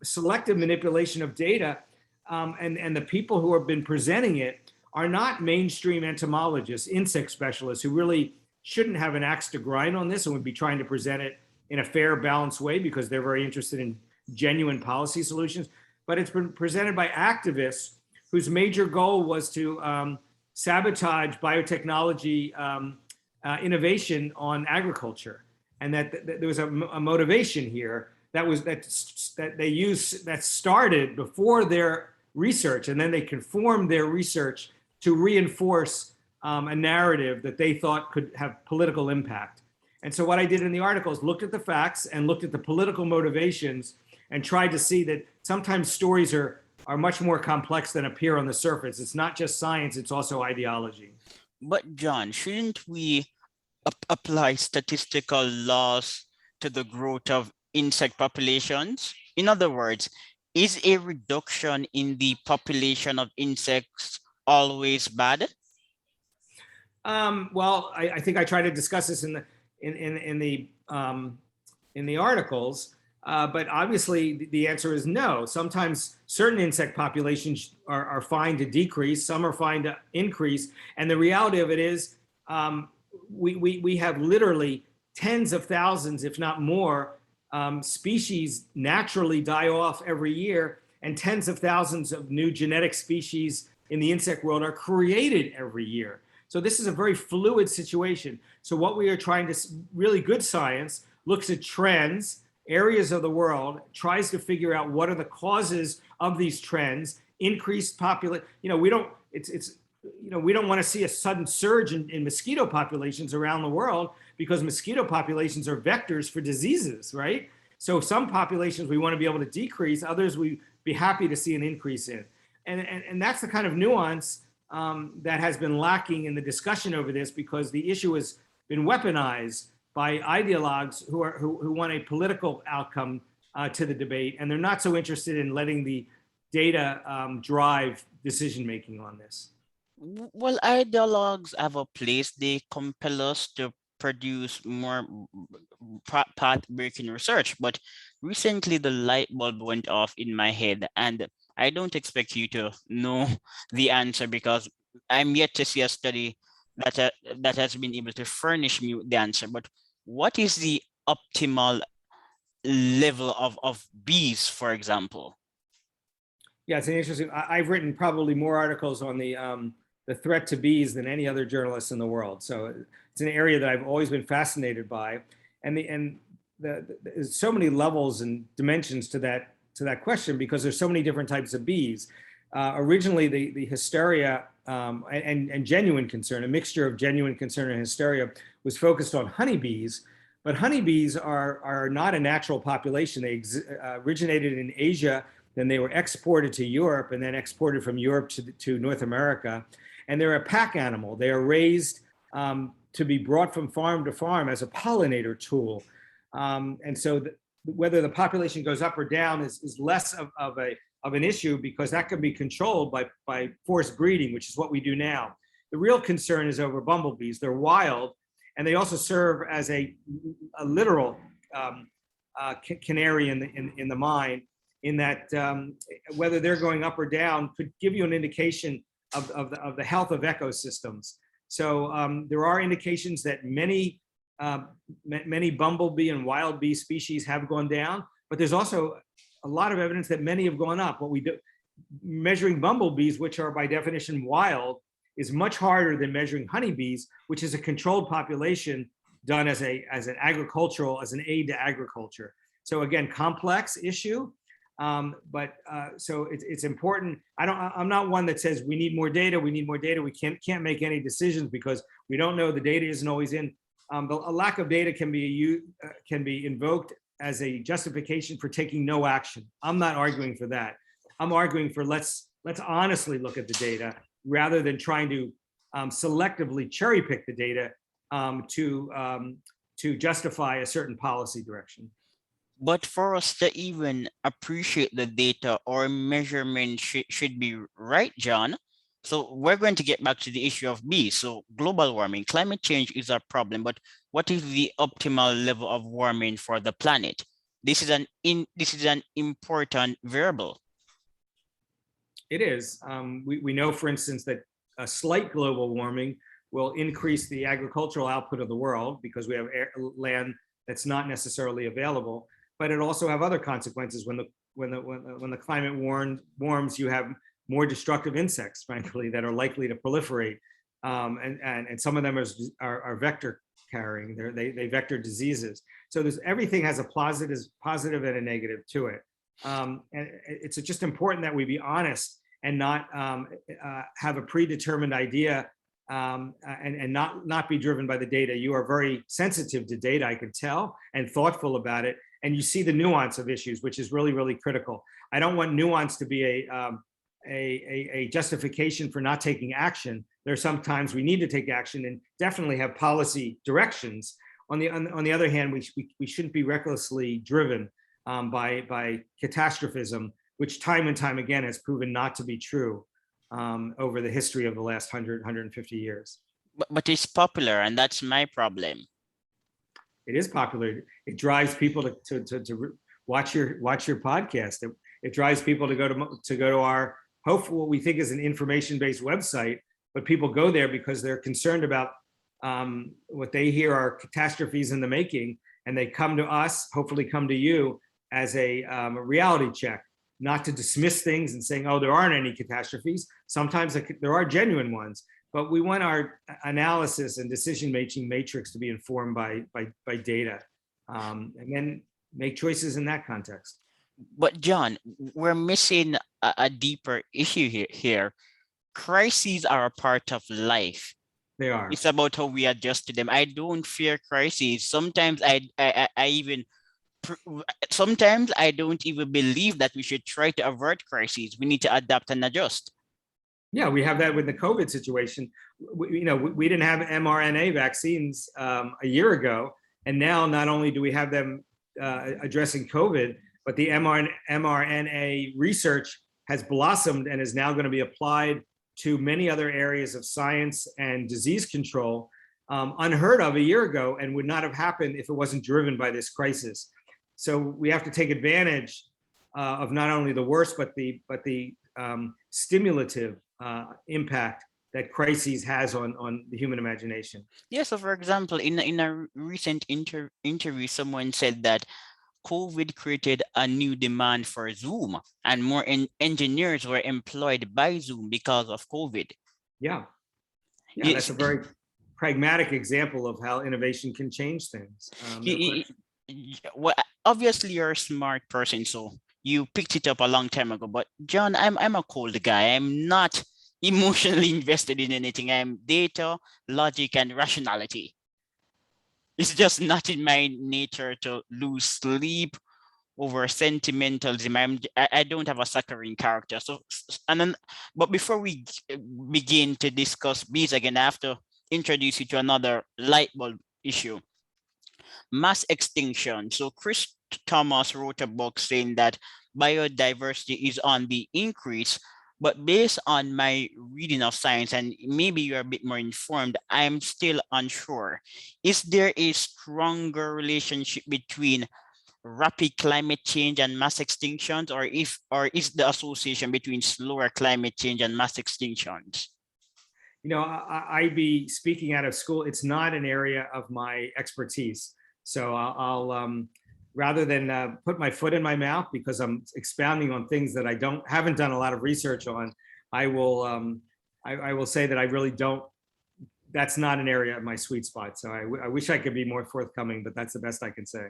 selective manipulation of data, and the people who have been presenting it are not mainstream entomologists, insect specialists who really shouldn't have an axe to grind on this and would be trying to present it in a fair, balanced way because they're very interested in genuine policy solutions. But it's been presented by activists whose major goal was to sabotage biotechnology innovation on agriculture, and that there was a motivation here that started before their research, and then they conformed their research to reinforce a narrative that they thought could have political impact. And so what I did in the article is looked at the facts and looked at the political motivations and tried to see that sometimes stories are much more complex than appear on the surface. It's not just science, it's also ideology. But John, shouldn't we apply statistical laws to the growth of insect populations? In other words, is a reduction in the population of insects always bad? Well, I think I try to discuss this in the articles, but obviously the answer is no. Sometimes certain insect populations are fine to decrease, some are fine to increase, and the reality of it is we have literally tens of thousands, if not more, species naturally die off every year, and tens of thousands of new genetic species in the insect world are created every year. So this is a very fluid situation. So what we are trying to, really good science looks at trends, areas of the world, tries to figure out what are the causes of these trends, increased population. We don't want to see a sudden surge in mosquito populations around the world, because mosquito populations are vectors for diseases, right? So some populations we want to be able to decrease, others we be happy to see an increase in. And that's the kind of nuance that has been lacking in the discussion over this, because the issue has been weaponized by ideologues who want a political outcome to the debate, and they're not so interested in letting the data drive decision making on this. Well, ideologues have a place. They compel us to produce more path-breaking research. But recently, the light bulb went off in my head, and I don't expect you to know the answer because I'm yet to see a study that has been able to furnish me with the answer. But what is the optimal level of bees, for example? Yeah, it's an interesting. I've written probably more articles on the threat to bees than any other journalist in the world. So it's an area that I've always been fascinated by, and there's so many levels and dimensions to that question, because there's so many different types of bees. Originally, the hysteria and genuine concern, a mixture of genuine concern and hysteria, was focused on honeybees. But honeybees are not a natural population. They originated in Asia, then they were exported to Europe, and then exported from Europe to North America. And they're a pack animal. They are raised to be brought from farm to farm as a pollinator tool. And so whether the population goes up or down is less of an issue, because that can be controlled by forced breeding, which is what we do now. The real concern is over bumblebees. They're wild, and they also serve as a literal canary in the mine, in that whether they're going up or down could give you an indication of the health of ecosystems. So there are indications that many bumblebee and wild bee species have gone down, but there's also a lot of evidence that many have gone up. What we do, measuring bumblebees, which are by definition wild, is much harder than measuring honeybees, which is a controlled population done as an agricultural, as an aid to agriculture. So again, complex issue. So it's important. I'm not one that says we need more data. We need more data. We can't make any decisions because we don't know. The data isn't always in. A lack of data can be invoked as a justification for taking no action. I'm not arguing for that. I'm arguing for let's honestly look at the data rather than trying to selectively cherry pick the data to justify a certain policy direction. But for us to even appreciate the data, or measurement should be right, John. So we're going to get back to the issue of bees. So global warming, climate change is a problem, but what is the optimal level of warming for the planet? This is an important variable. It is. We know, for instance, that a slight global warming will increase the agricultural output of the world because we have land that's not necessarily available. But it also have other consequences. When the climate warms, you have more destructive insects, frankly, that are likely to proliferate, and some of them are vector carrying. They vector diseases. So everything has a positive and a negative to it. And it's just important that we be honest and not have a predetermined idea and not be driven by the data. You are very sensitive to data, I can tell, and thoughtful about it. And you see the nuance of issues, which is really, really critical. I don't want nuance to be a justification for not taking action. There are some times we need to take action and definitely have policy directions. On the other hand, we shouldn't be recklessly driven by catastrophism, which time and time again has proven not to be true over the history of the last 150 years. But it's popular, and that's my problem. It is popular. It drives people to watch your podcast. It drives people to go to our, hopefully what we think is an information-based website, but people go there because they're concerned about what they hear are catastrophes in the making, and they come to us, hopefully come to you as a reality check, not to dismiss things and saying, oh, there aren't any catastrophes. Sometimes there are genuine ones. But we want our analysis and decision-making matrix to be informed by data, and then make choices in that context. But John, we're missing a deeper issue here. Crises are a part of life. They are. It's about how we adjust to them. I don't fear crises. Sometimes sometimes I don't even believe that we should try to avert crises. We need to adapt and adjust. Yeah, we have that with the COVID situation. We didn't have mRNA vaccines a year ago, and now not only do we have them addressing COVID, but the mRNA research has blossomed and is now going to be applied to many other areas of science and disease control, unheard of a year ago, and would not have happened if it wasn't driven by this crisis. So we have to take advantage of not only the worst, but the stimulative impact that crises has on the human imagination. Yeah, so for example, in a recent interview, someone said that COVID created a new demand for Zoom, and more engineers were employed by Zoom because of COVID. Yeah, Yes. That's a very pragmatic example of how innovation can change things. Well, obviously you're a smart person, so you picked it up a long time ago. But John, I'm a cold guy. I'm not emotionally invested in anything. I'm data, logic, and rationality. It's just not in my nature to lose sleep over sentimentalism. I don't have a saccharine character. But before we begin to discuss bees again, I have to introduce you to another light bulb issue: mass extinction. So Chris Thomas wrote a book saying that biodiversity is on the increase, but based on my reading of science, and maybe you're a bit more informed, I'm still unsure. Is there a stronger relationship between rapid climate change and mass extinctions, or is the association between slower climate change and mass extinctions? I'd be speaking out of school. It's not an area of my expertise. So rather than put my foot in my mouth because I'm expounding on things that I haven't done a lot of research on, I will say that I really don't. That's not an area of my sweet spot. So I wish I could be more forthcoming, but that's the best I can say.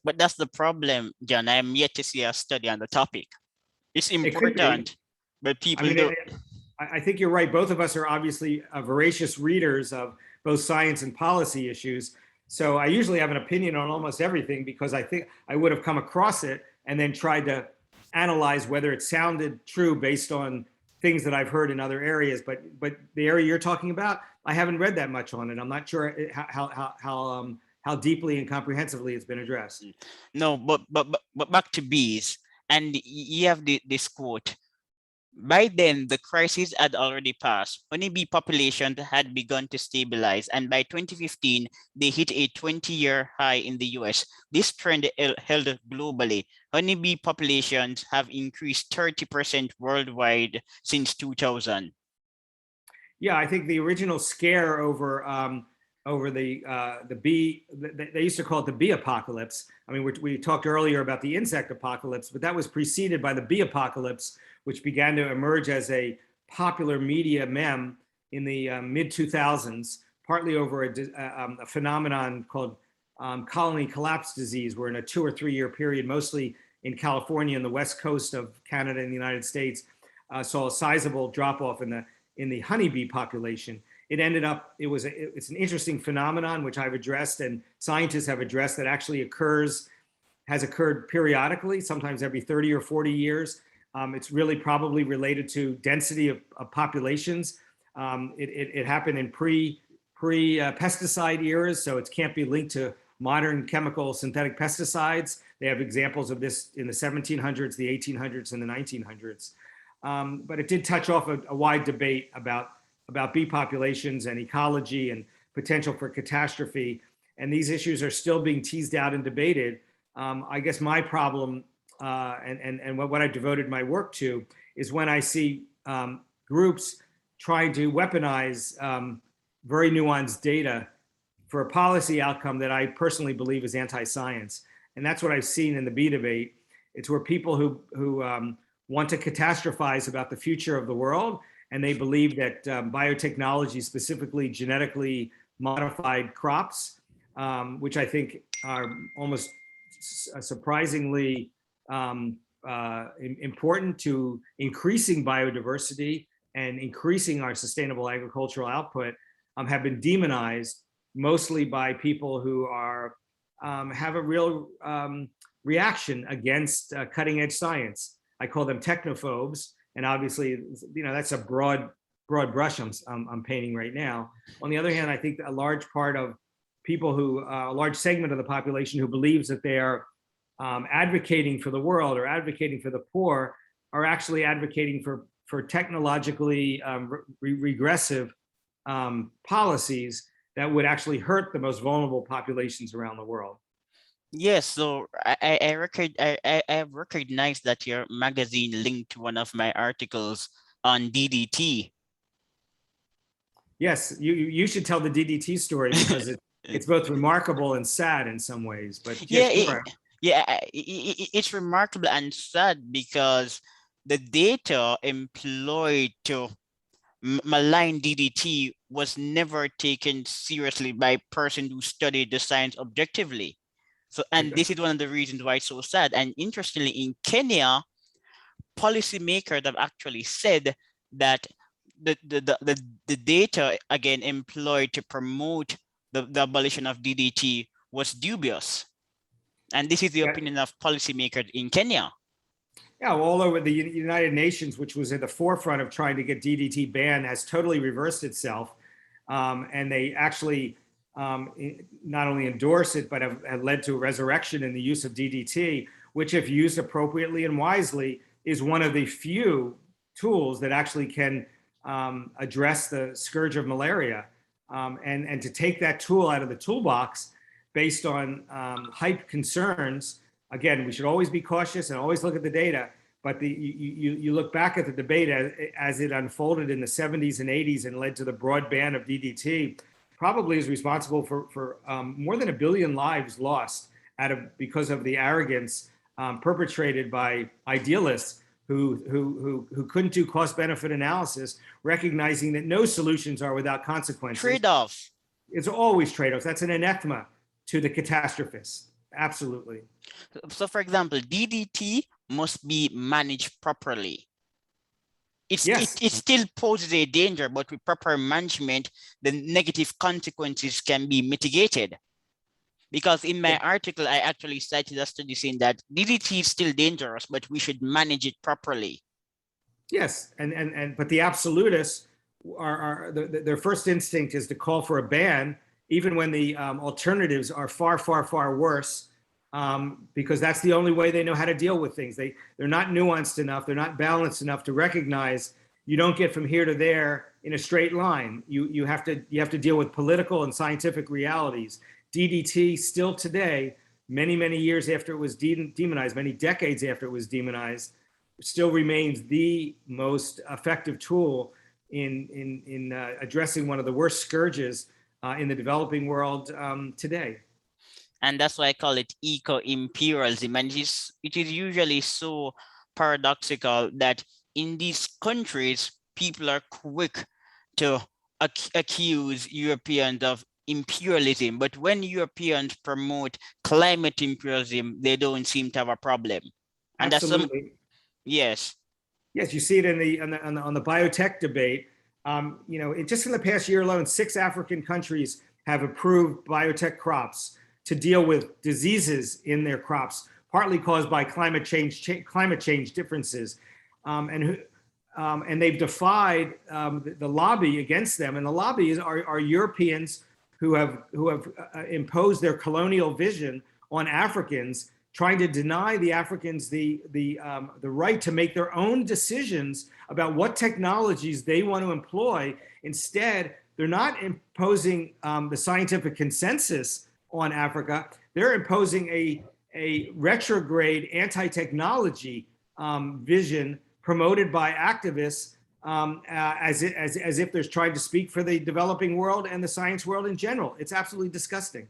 But that's the problem, John. I am yet to see a study on the topic. It's It could be. important, but I people mean, don't. I think you're right. Both of us are obviously voracious readers of both science and policy issues. So I usually have an opinion on almost everything because I think I would have come across it and then tried to analyze whether it sounded true based on things that I've heard in other areas. But the area you're talking about, I haven't read that much on it. I'm not sure how deeply and comprehensively it's been addressed. No, but back to bees, and you have this quote. By then, the crisis had already passed. Honeybee populations had begun to stabilize, and by 2015, they hit a 20-year high in the US. This trend held globally. Honeybee populations have increased 30% worldwide since 2000. Yeah, I think the original scare over the bee, they used to call it the bee apocalypse. I mean, we talked earlier about the insect apocalypse, but that was preceded by the bee apocalypse, which began to emerge as a popular media meme in the mid 2000s, partly over a phenomenon called colony collapse disease, where in a 2 or 3 year period, mostly in California and the west coast of Canada and the United States, saw a sizable drop off in the honeybee population. It ended up, it's an interesting phenomenon which I've addressed and scientists have addressed that actually has occurred periodically, sometimes every 30 or 40 years. It's really probably related to density of populations. It happened in pre-pesticide eras, so it can't be linked to modern chemical synthetic pesticides. They have examples of this in the 1700s, the 1800s, and the 1900s. But it did touch off a wide debate about bee populations and ecology and potential for catastrophe. And these issues are still being teased out and debated. I guess my problem and what I devoted my work to is when I see groups trying to weaponize very nuanced data for a policy outcome that I personally believe is anti-science. And that's what I've seen in the bee debate. It's where people who want to catastrophize about the future of the world, and they believe that biotechnology, specifically genetically modified crops, which I think are almost surprisingly important to increasing biodiversity and increasing our sustainable agricultural output, have been demonized mostly by people who have a real reaction against cutting edge science. I call them technophobes. And obviously, that's a broad brush I'm painting right now. On the other hand, I think a large part of people a large segment of the population who believes that they are advocating for the world or advocating for the poor are actually advocating for technologically regressive policies that would actually hurt the most vulnerable populations around the world. Yes, so I have recognized that your magazine linked to one of my articles on DDT. Yes, you should tell the DDT story because it's both remarkable and sad in some ways. But it's remarkable and sad because the data employed to malign DDT was never taken seriously by a person who studied the science objectively. So, and this is one of the reasons why it's so sad. And interestingly, in Kenya, policymakers have actually said that the data, again, employed to promote the abolition of DDT was dubious. And this is the opinion of policymakers in Kenya. Yeah, all over the United Nations, which was at the forefront of trying to get DDT banned, has totally reversed itself. And they actually not only endorse it, but have led to a resurrection in the use of DDT, which if used appropriately and wisely, is one of the few tools that actually can address the scourge of malaria. And to take that tool out of the toolbox based on hype concerns, again, we should always be cautious and always look at the data, but you look back at the debate as it unfolded in the 70s and 80s and led to the broad ban of DDT, probably is responsible for more than 1 billion lives lost because of the arrogance perpetrated by idealists who couldn't do cost-benefit analysis, recognizing that no solutions are without consequences. Trade-off. It's always trade-offs. That's an anathema to the catastrophists. Absolutely. So for example, DDT must be managed properly. Yes. It still poses a danger, but with proper management, the negative consequences can be mitigated. Because in my article, I actually cited a study saying that DDT is still dangerous, but we should manage it properly. Yes, but the absolutists their first instinct is to call for a ban, even when the alternatives are far, far, far worse, because that's the only way they know how to deal with things. They're not nuanced enough. They're not balanced enough to recognize you don't get from here to there in a straight line. You have to deal with political and scientific realities. DDT still today, many, many years after it was demonized, many decades after it was demonized, still remains the most effective tool in addressing one of the worst scourges in the developing world today. And that's why I call it eco-imperialism. And it is usually so paradoxical that in these countries, people are quick to accuse Europeans of imperialism. But when Europeans promote climate imperialism, they don't seem to have a problem. And absolutely. Yes. Yes, you see it on the biotech debate. Just in the past year alone, 6 African countries have approved biotech crops to deal with diseases in their crops, partly caused by climate change differences, and they've defied the lobby against them. And the lobby are Europeans who have imposed their colonial vision on Africans, trying to deny the Africans the right to make their own decisions about what technologies they want to employ. Instead, they're not imposing the scientific consensus on Africa. They're imposing a retrograde anti-technology vision promoted by activists as if they're trying to speak for the developing world and the science world in general. It's absolutely disgusting.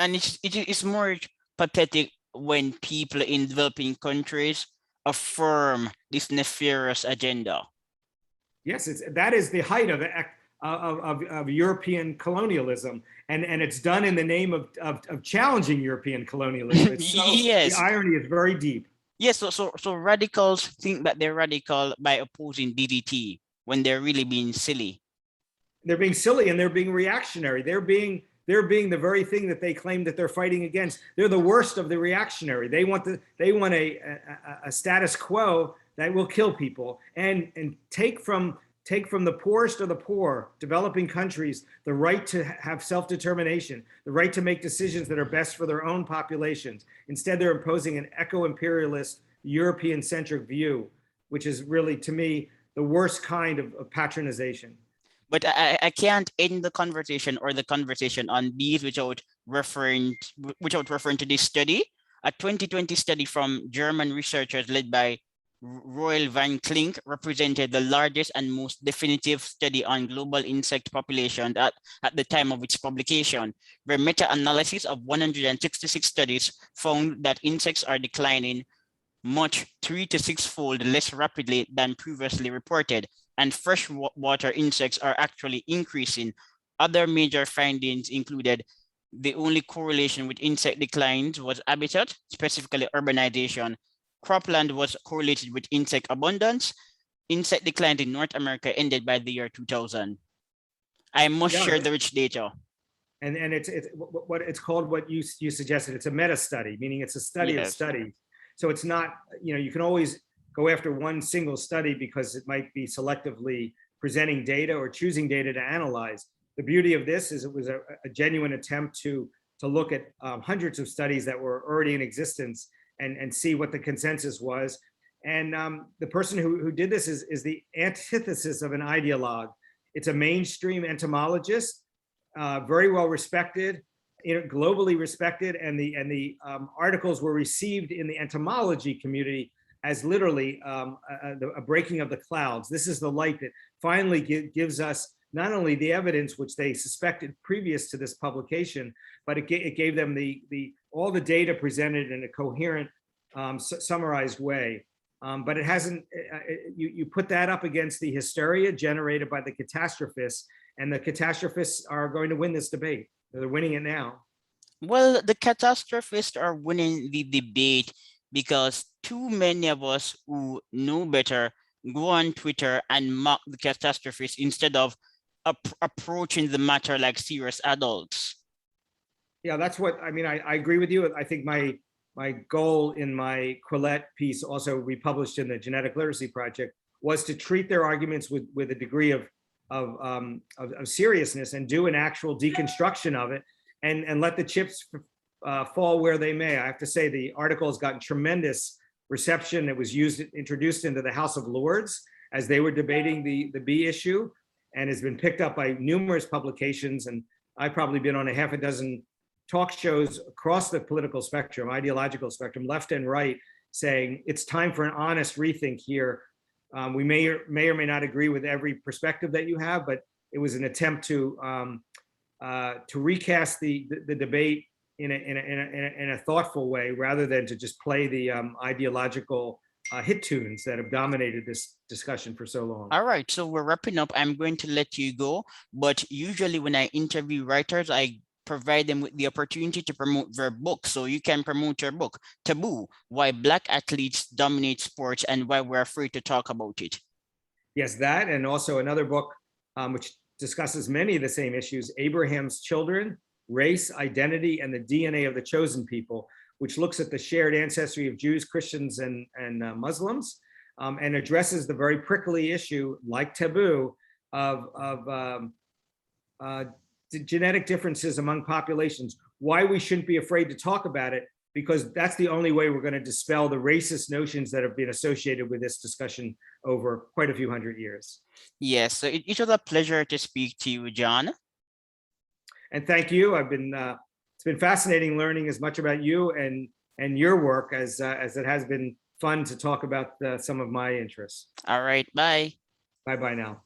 And it's more pathetic when people in developing countries affirm this nefarious agenda. Yes, that is the height of European colonialism, and it's done in the name of challenging European colonialism. Yes. The irony is very deep. Yes, so radicals think that they're radical by opposing DDT when they're really being silly. They're being silly and they're being reactionary. They're being the very thing that they claim that they're fighting against. They're the worst of the reactionary. They want a status quo that will kill people and take from the poorest of the poor, developing countries, the right to have self-determination, the right to make decisions that are best for their own populations. Instead, they're imposing an eco-imperialist, European-centric view, which is really, to me, the worst kind of patronization. But I can't end the conversation on these without referring to this study, a 2020 study from German researchers led by Royal Van Klink represented the largest and most definitive study on global insect populations at the time of its publication, where meta-analysis of 166 studies found that insects are declining much 3 to 6-fold less rapidly than previously reported, and freshwater insects are actually increasing. Other major findings included the only correlation with insect declines was habitat, specifically urbanization. Cropland was correlated with insect abundance. Insect declines in North America ended by the year 2000. I must share the rich data. And it's called what you suggested. It's a meta study, meaning it's a study of studies. So it's not, you can always go after one single study because it might be selectively presenting data or choosing data to analyze. The beauty of this is it was a genuine attempt to look at hundreds of studies that were already in existence and see what the consensus was. And the person who did this is the antithesis of an ideologue. It's a mainstream entomologist, very well respected, globally respected, and the articles were received in the entomology community as literally a breaking of the clouds. This is the light that finally gives us not only the evidence which they suspected previous to this publication, but it gave them all the data presented in a coherent, summarized way. But it hasn't, you put that up against the hysteria generated by the catastrophists, and the catastrophists are going to win this debate. They're winning it now. Well, the catastrophists are winning the debate because too many of us who know better go on Twitter and mock the catastrophists instead of approaching the matter like serious adults. Yeah, that's what I mean. I agree with you. I think my goal in my Quillette piece, also republished in the Genetic Literacy Project, was to treat their arguments with a degree of seriousness and do an actual deconstruction of it, and let the chips fall where they may. I have to say the article has gotten tremendous reception. It was introduced into the House of Lords as they were debating the bee issue, and has been picked up by numerous publications. And I've probably been on a half a dozen talk shows across the political spectrum, ideological spectrum, left and right, saying it's time for an honest rethink here. We may or may not agree with every perspective that you have, but it was an attempt to recast the debate in a thoughtful way, rather than to just play the ideological hit tunes that have dominated this discussion for so long. All right, so we're wrapping up. I'm going to let you go, but usually when I interview writers, I provide them with the opportunity to promote their book. So you can promote your book, Taboo: Why Black Athletes Dominate Sports and Why We're Afraid to Talk About It. Yes, that, and also another book which discusses many of the same issues, Abraham's Children, Race, Identity, and the DNA of the Chosen People, which looks at the shared ancestry of Jews, Christians, and Muslims, and addresses the very prickly issue, like Taboo, of genetic differences among populations, why we shouldn't be afraid to talk about it, because that's the only way we're going to dispel the racist notions that have been associated with this discussion over quite a few hundred years. Yes, so it was a pleasure to speak to you, Jon. And thank you. It's been fascinating learning as much about you and your work as it has been fun to talk about some of my interests. All right, bye. Bye-bye now.